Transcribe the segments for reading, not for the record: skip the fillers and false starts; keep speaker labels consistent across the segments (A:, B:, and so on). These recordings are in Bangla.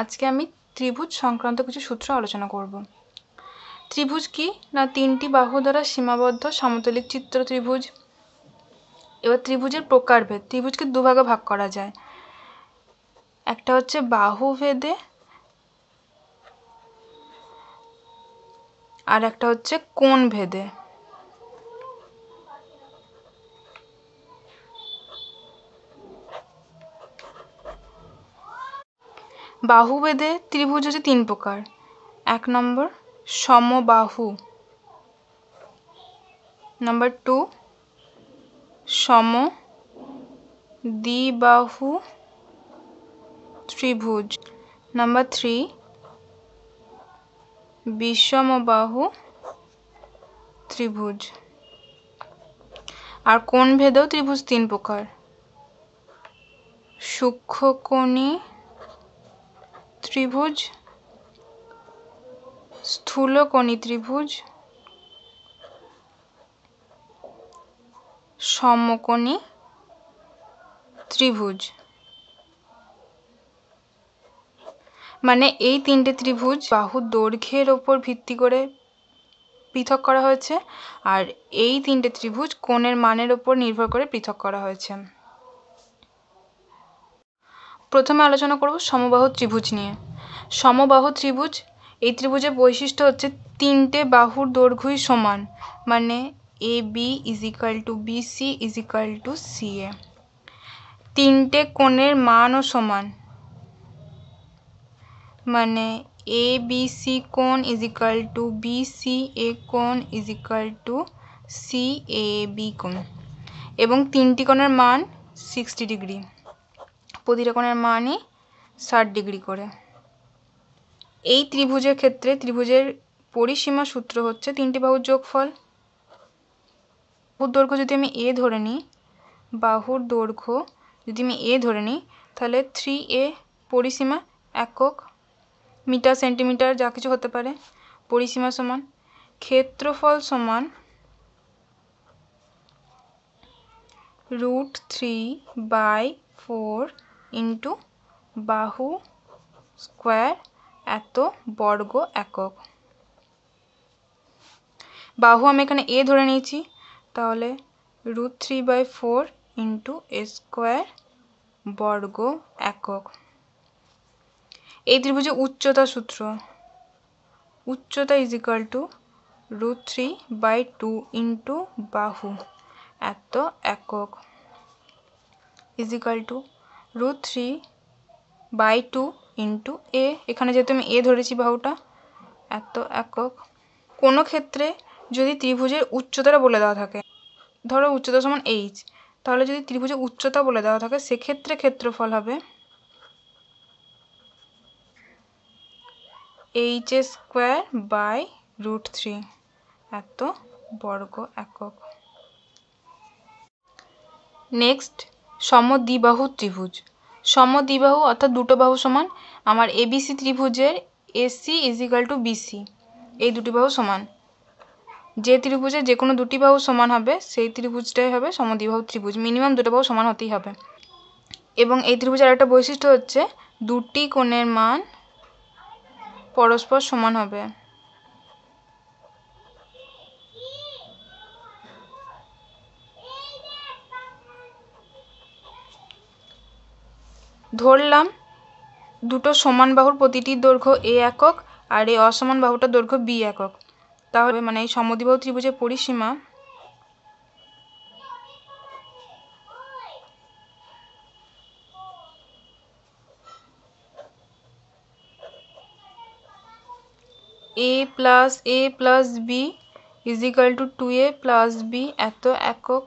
A: আজকে আমি ত্রিভুজ সংক্রান্ত কিছু সূত্র আলোচনা করব। ত্রিভুজ কি না তিনটি বাহু দ্বারা সীমাবদ্ধ সমতলিক চিত্র ত্রিভুজ। এবার ত্রিভুজের প্রকারভেদ। ত্রিভুজকে দুভাগে ভাগ করা যায়, একটা হচ্ছে বাহু ভেদে আর একটা হচ্ছে কোণ ভেদে। বাহু ভেদে ত্রিভুজ হচ্ছে তিন প্রকার। 1 নম্বর সমবাহু, নাম্বার 2 সমদ্বিবাহু ত্রিভুজ, নাম্বার 3 বিষমবাহু ত্রিভুজ। আর কোণ ভেদেও ত্রিভুজ তিন প্রকার, সূক্ষ্মকোণী ত্রিভুজ, স্থূলকোণী ত্রিভুজ, সমকোণী ত্রিভুজ। মানে এই তিনটে ত্রিভুজ বাহুর দৈর্ঘ্যের ওপর ভিত্তি করে পৃথক করা হয়েছে, আর এই তিনটে ত্রিভুজ কোণের মানের ওপর নির্ভর করে পৃথক করা হয়েছে। প্রথমে আলোচনা করব সমবাহু ত্রিভুজ নিয়ে। সমবাহু ত্রিভুজ, এই ত্রিভুজের বৈশিষ্ট্য হচ্ছে তিনটে বাহুর দৈর্ঘ্যই সমান, মানে A B equal to BC equal to CA. তিনটে কোণের মানও সমান, মানে এ বি সি কোণ ইজিক্যাল টু বিসি এ কোণ equal to C A B কোণ, এবং তিনটি কোণের মান 60 ডিগ্রি, প্রতিটা কোণের মানই 60 ডিগ্রি করে। এই ত্রিভুজের ক্ষেত্রে ত্রিভুজের পরিসীমা সূত্র হচ্ছে তিনটি বাহুর যোগফল। বাহুর দৈর্ঘ্য যদি আমি এ ধরে নিই, তাহলে 3a পরিসীমা একক, মিটার সেন্টিমিটার যা কিছু হতে পারে। পরিসীমা সমান ক্ষেত্রফল সমান √3/4 ইন্টু বাহু স্কোয়ার এত বর্গ একক। বাহু আমি এখানে এ ধরে নিয়েছি, তাহলে √3/4 ইন্টু এ স্কোয়ার বর্গ একক। এই ত্রিভুজের উচ্চতা সূত্র, উচ্চতা ইজিক্যাল টু √3/2 ইন্টু বাহু এত একক ইজিক্যাল টু √3/2 ইন্টু এ, এখানে যেহেতু আমি এ ধরেছি বাহুটা, এত একক। কোনো ক্ষেত্রে যদি ত্রিভুজের উচ্চতাটা বলে দেওয়া থাকে, ধরো উচ্চতা সমান এইচ, তাহলে যদি ত্রিভুজের উচ্চতা বলে দেওয়া থাকে সেক্ষেত্রে ক্ষেত্রফল হবে এইচ স্কোয়ার বাই √3 এত বর্গ একক। নেক্সট সমদ্বিবাহু ত্রিভুজ। সমদ্বিবাহু অর্থাৎ দুটো বাহু সমান। আমার এবিসি ত্রিভুজের এসি ইজিক্যাল টু বিসি, এই দুটি বাহু সমান। যে ত্রিভুজে যে কোনো দুটি বাহু সমান হবে সেই ত্রিভুজটাই হবে সমদ্বিবাহু ত্রিভুজ, মিনিমাম দুটো বাহু সমান হতেই হবে। এবং এই ত্রিভুজের একটা বৈশিষ্ট্য হচ্ছে দুটি কোণের মান পরস্পর সমান হবে। ধরলাম দুটো সমান বাহুর প্রতিটির দৈর্ঘ্য এ একক আর এই অসমান বাহুটার দৈর্ঘ্য বি একক, তাহলে মানে এই সমদ্বিবাহু ত্রিভুজের পরিসীমা a plus b is equal to 2a plus b এত একক।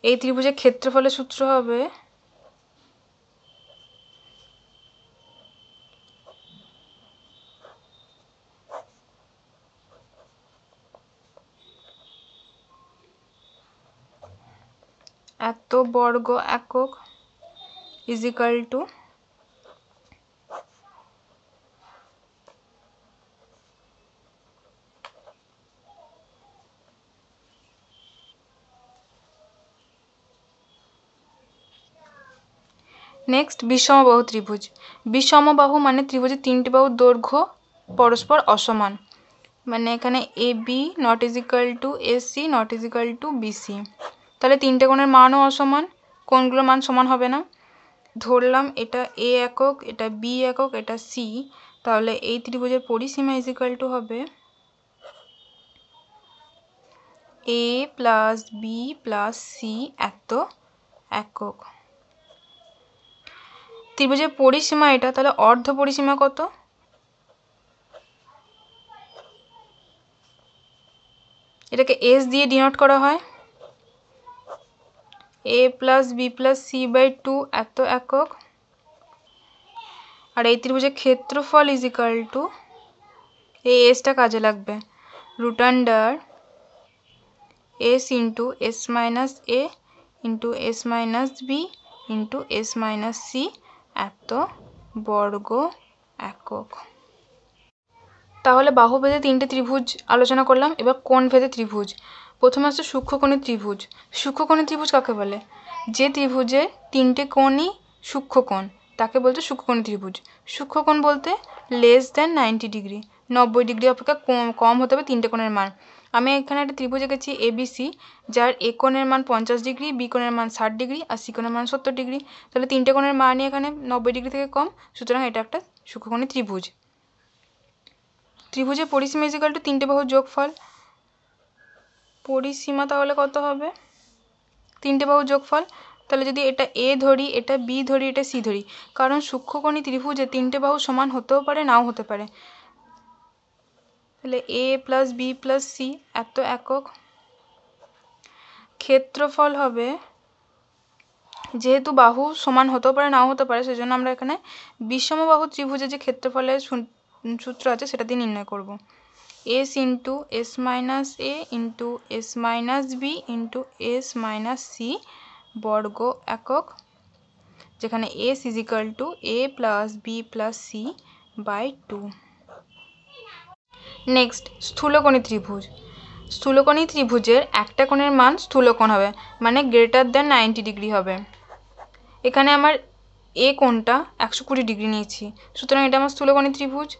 A: এই ত্রিভুজের ক্ষেত্রফলের সূত্র হবে এত বর্গ একক ইজিক্যাল টু নেক্সট বিষমবাহু ত্রিভুজ। বিষমবাহু মানে ত্রিভুজের তিনটি বাহুর দৈর্ঘ্য পরস্পর অসমান, মানে এখানে A B not is equal to AC not is equal to BC. তাহলে তিনটে কোণের মানও অসমান, কোণগুলোর মান সমান হবে না। ধরলাম এটা এ একক, এটা বি একক, এটা সি। তাহলে এই ত্রিভুজের পরিসীমা ইজ ইকাল টু হবে এ প্লাস বি প্লাস সি এত একক। ত্রিভুজের পরিসীমা এটা, তাহলে অর্ধ পরিসীমা কত? এটাকে এস দিয়ে ডিনোট করা হয়, A plus B plus C by 2 এত একক। আর এই ত্রিভুজের ক্ষেত্রফল ইজ ইকাল টু, এই এসটা কাজে লাগবে, root under S into S minus A into S minus B into S minus C এত বর্গ একক। তাহলে বাহুভেদে তিনটে ত্রিভুজ আলোচনা করলাম। এবার কোণভেদে ত্রিভুজ। প্রথমে আসছে সূক্ষ্মকোণী ত্রিভুজ। সূক্ষ্মকোণী ত্রিভুজ কাকে বলে? যে ত্রিভুজের তিনটে কোণই সূক্ষ্মকোণ তাকে বলছে সূক্ষ্মকোণী ত্রিভুজ। সূক্ষ্মকোণ বলতে লেস দ্যান 90 ডিগ্রি, 90 ডিগ্রি অপেক্ষা কম হতে হবে তিনটে কোণের মান। আমি এখানে একটা ত্রিভুজ এঁকেছি এবিসি, যার এ কোণের মান 50 ডিগ্রি, বি কোণের মান 60 ডিগ্রি আর সি কোণের মান 70 ডিগ্রি। তাহলে তিনটে কোণের মানই এখানে 90 ডিগ্রি থেকে কম, সুতরাং এটা একটা সূক্ষ্মকোণী ত্রিভুজ। ত্রিভুজের পরিসীমা ইজ ইকাল টু তিনটে বাহুর যোগফল। পরিসীমা তাহলে কত হবে? তিনটে বাহুর যোগফল। তাহলে যদি এটা এ ধরি, এটা বি ধরি, এটা সি ধরি, কারণ সূক্ষ্মকোণী ত্রিভুজে তিনটে বাহু সমান হতেও পারে নাও হতে পারে। তাহলে এ প্লাস বি প্লাস সি এত একক। ক্ষেত্রফল হবে, যেহেতু বাহু সমান হতেও পারে নাও হতে পারে, সেজন্য আমরা এখানে বিষমবাহু ত্রিভুজে যে ক্ষেত্রফলের সূত্র আছে সেটা দিয়ে নির্ণয় করব। S into S minus A into S minus B into S minus C বর্গ একক, যেখানে S is equal to A plus B plus C by 2। Next স্থূলকোণী ত্রিভুজ। স্থূলকোণী ত্রিভুজের একটা কোণের মান স্থূলকোণ হবে, মানে গ্রেটার দ্যান 90 ডিগ্রি হবে। এখানে আমার এ কোণটা 120 ডিগ্রি নিয়েছি, সুতরাং এটা আমার স্থূলকোণী ত্রিভুজ।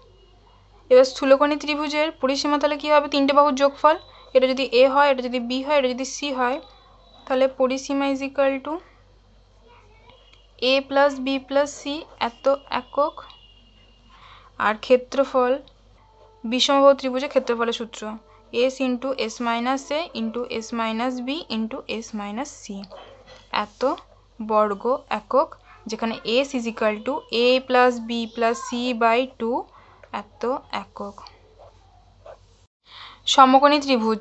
A: এবার স্থূলকোণী ত্রিভুজের পরিসীমা তাহলে কী হবে? তিনটে বাহুর যোগফল। এটা যদি এ হয়, এটা যদি বি হয়, এটা যদি সি হয়, তাহলে পরিসীমা is equal to A plus B plus C এত একক। আর ক্ষেত্রফল, বিষমবাহু ত্রিভুজের ক্ষেত্রফলের সূত্র S into S minus A into S minus B into S minus C এত বর্গ একক, যেখানে S is equal to A plus B plus C by 2 এত একক। সমকোণী ত্রিভুজ।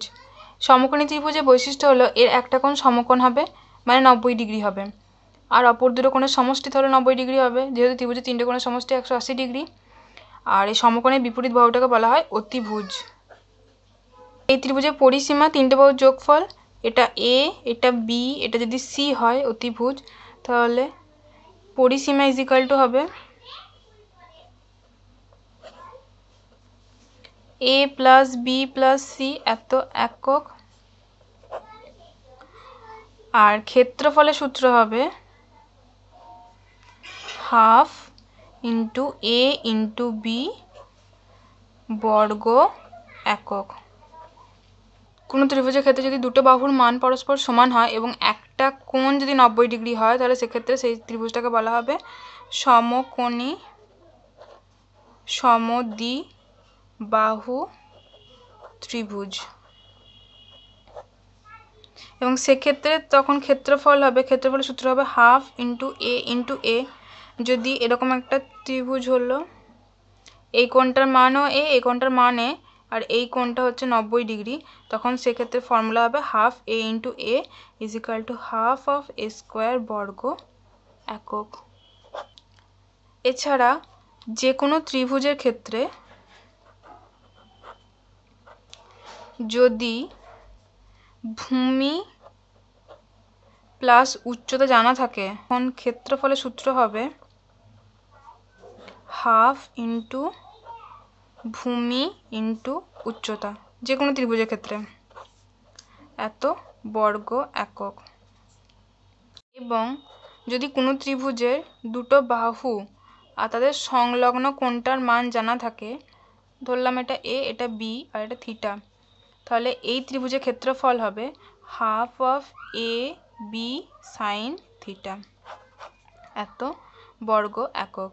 A: সমকোণী ত্রিভুজের বৈশিষ্ট্য হলো এর একটা কোণ সমকোণ হবে, মানে 90 ডিগ্রি হবে, আর অপর দুটো কোণের সমষ্টি তাহলে 90 ডিগ্রি হবে, যেহেতু ত্রিভুজের তিনটে কোণের সমষ্টি 180 ডিগ্রি। আর এই সমকোণের বিপরীত বাহুটাকে বলা হয় অতিভুজ। এই ত্রিভুজের পরিসীমা তিনটে বাহুর যোগফল। এটা এ, এটা বি, এটা যদি সি হয় অতিভুজ, তাহলে পরিসীমা ইজ ইকাল টু হবে এ প্লাস বি প্লাস সি এত একক। আর ক্ষেত্রফলের সূত্র হবে হাফ ইন্টু এ ইন্টু বি বর্গ একক। কোনো ত্রিভুজের ক্ষেত্রে যদি দুটো বাহুর মান পরস্পর সমান হয় এবং একটা কোণ যদি 90 ডিগ্রি হয়, তাহলে সেক্ষেত্রে সেই ত্রিভুজটাকে বলা হবে সমকোণী সমদ্বিবাহু ত্রিভুজ। এবং সেক্ষেত্রে তখন ক্ষেত্রফল হবে, ক্ষেত্রফলের সূত্র হবে হাফ ইন্টু এ। যদি এরকম একটা ত্রিভুজ হলো, এই কোণটার মানও এ, এই কোণটার মান এ, আর এই কোণটা হচ্ছে 90 ডিগ্রি, তখন সেক্ষেত্রে ফর্মুলা হবে half A into A is equal to half of A square বর্গ একক। এছাড়া যে কোনো ত্রিভুজের ক্ষেত্রে যদি ভূমি প্লাস উচ্চতা জানা থাকে, তখন ক্ষেত্রফলের সূত্র হবে হাফ ইন্টু ভূমি ইন্টু উচ্চতা, যে কোনো ত্রিভুজের ক্ষেত্রে এত বর্গ একক। এবং যদি কোনো ত্রিভুজের দুটো বাহু আর তাদের সংলগ্ন কোণটার মান জানা থাকে, ধরলাম এটা এ, এটা বি আর এটা থিটা, তাহলে এই ত্রিভুজের ক্ষেত্রফল হবে half of A B sine theta, এত বর্গ একক।